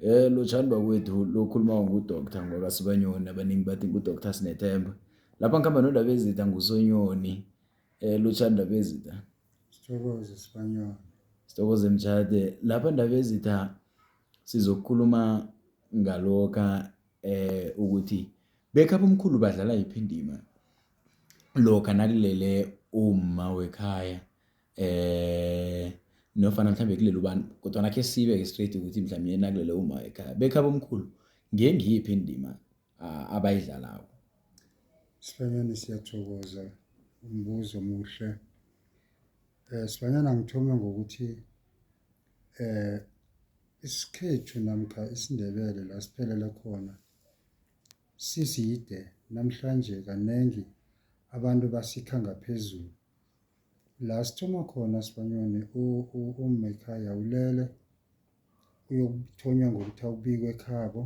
Lotshani bakwethu lokhuluma nguDoctor ngoba Sibanyoni abaningi bathi nguDoctor Sinethemba. Lapha ngikhamba nodaba ezitha nguSonyoni. Lotshani ndaba ezitha. Sithokoze Sibanyoni. Sithokoze mtshade. Lapha ndaba ezitha sizokukhuluma ngalokha ukuthi bekhaba omkhulu badlala yiphi indima lokha nakulele umma wekhaya nofana mhlambe kulele ubani kodwa nakhe sibeke straight ukuthi mhlawumnye nakulele umma wekhaya bekhaba omkhulu ngengiyiphi indima abayidlalako. Sibanyoni siyathokoza umbuzo omuhle. Sibanyoni angithome ngokuthi isikhethu namkha isiNdebele la siphelela khona siside namhlanje kanengi abantu basikha ngaphezulu. La sithoma khona Sibanyoni umma ekhaya ulele uyokuthonywa ngokuthi awubikwe ekhabo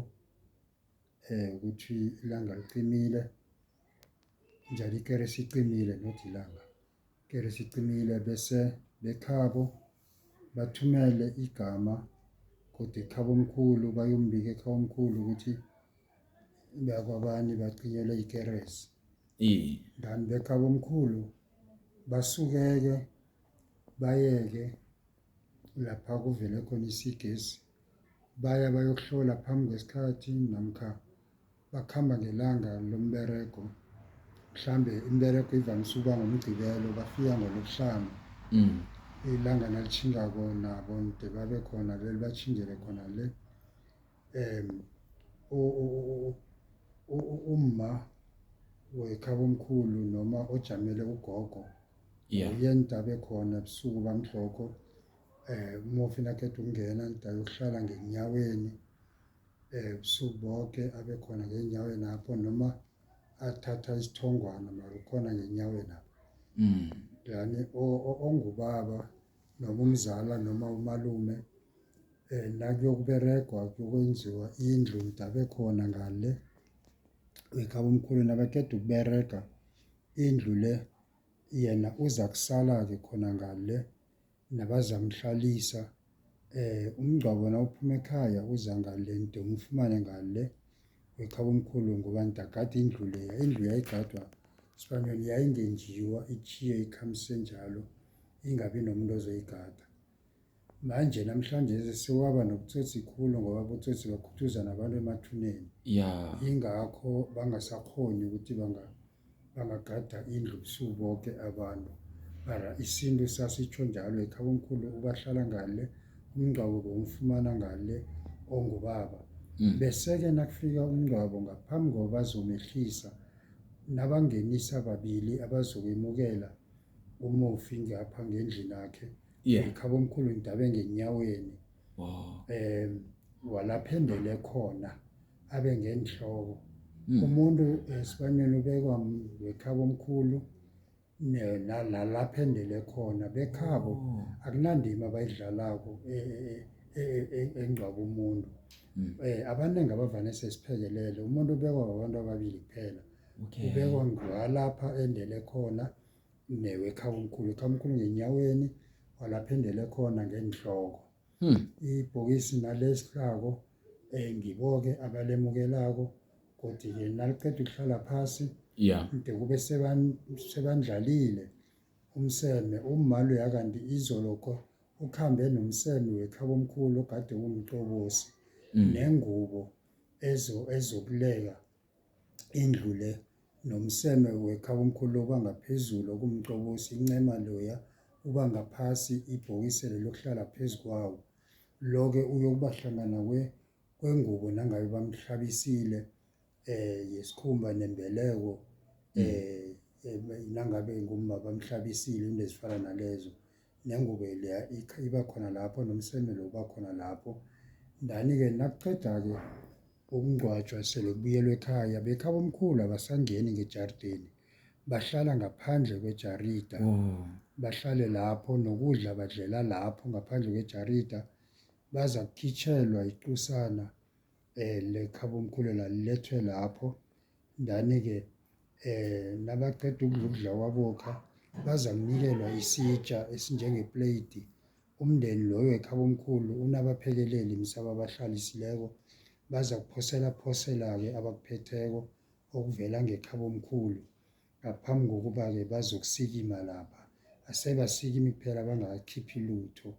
ukuthi ilanga liqimile njalo ikeresi icimile not ilanga, ikeresi icimile bese bekhabo bathumele igama kodwa ekhabomkhulu bayombika ekhabomkhulu ukuthi bakwabani bacinyelwe ikeresi. Then bekhabomkhulu basuke-ke bayeke lapha kuvele khona isigesi baya bayokuhlola phambi kwesikhathi namkha bakhamba ngelanga lomberego. Mhlambe imiberego ivamise ukuba ngoMgqibelo bafika ngoLosihlanu. Ilanga nalitjhingako nabo mde babe khona vele batjhingele khona le. Umma wekhabomkhulu noma ojamele ugogo nguye nida abe khona ebusuku bamhlokho. Umufi nakaqeda ukungena nida ayokuhlala ngeenyaweni ebusuku boke abe khona ngeenyawenapho noma athatha isithongwana mara ukhona ngeenyawenapho. Yani ongubaba noma umzala noma umalume nakuyokuberegwa kuyokwenziwa indlu nida abe khona ngale wekhabomkhulu. Nabaqeda ukuberega indlu le yena uzakusala-ke khona ngale nabazamhlalisa. Umngcwabo nawuphuma ekhaya uza ngale nide umfumane ngale wekhabomkhulu ngoba nida agade indlu leya. Indlu yayigadwa Sibanyoni yayingenjiwa itjhiye ikhamise njalo ingabi nomuntu ozoyigada. Manje namhlanje sekwaba nobutsotsi khulu ngoba abotsotsi bakhuthuza nabantu emathuneni. Ingakho bangasakghoni ukuthi bangagada indlu busuku boke abantu. Mara isintu sasitjho njalo ekhabomkhulu ubahlala ngale, umngcwabo bewumfumana ngale ongubaba. Bese-ke nakufika umngcwabo ngaphambi kokuba bazomehlisa nabangenisa babili abazokwemukela umufi ngapha ngendlinakhe ekhabomkhulu nida abe ngenyaweni walapha endele khona abe ngenhloko. Umuntu Sibanyoni ubekwa wekhabomkhulu nalapha endele khona. Bekhabo akunandima abayidlalako engcwaba umuntu. Abanengi abavane sesiphekelele umuntu ubekwa babantu ababili kuphela. Ubekwa ngwalapha endele khona newekhabomkhulu. Ekhabomkhulu ngenyaweni walapha endele khona ngenhloko. Ibhokisi nalesihlako ngibo-ke abalemukelako godi-ke naliqeda ukuhlala phasi mde kube sebandlalile umseme. Umma loya kanti izolokho ukhambe nomseme wekhabomkhulu ogade kumcobosi nengubo ezokuleka indlu le nomseme wekhabomkhulu oba ngaphezulu okumcobosi. Incema loya uba ngaphasi, ibhokisi lokuhlala phezu kwawo. Lo-ke uyokuba hlangana kwengubo nangabe bamhlabisile yesikhumba nembeleko nangabe ngumma bamhlabisile into ezifana nalezo. Nengubo leya iba khona lapho nomseme lo uba khona lapho. Ndani-ke nakuqeda-ke ukungcwatshwa sele kubuyelwa ekhaya, bekhabomkhulu abasangeni ngejarideni, bahlala ngaphandle kwejarida. Bahlale lapho nokudla badlela lapho ngaphandle kwejarida. Bazakukhitjhelwa iqusana lekhabomkhulu lilethwe lapho. Ndani-ke nabaqeda ukudla ukudla kwabokha bazakunikelwa isitja esinjengepleyidi umndeni loyo ekhabomkhulu unabaphekeleli msaba abahlalisileko baza kuphosela-phosela-ke abakuphetheko okuvela ngekhabomkhulu ngaphambi kokuba-ke bazokusikima lapha. Asebasikimi kuphela bangakakhiphi lutho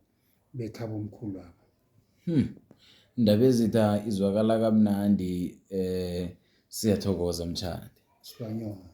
bekhabomkhulwaba. Indaba ezitha izwakala kamnandi, siyathokoza Mtshali. Sibanyoni.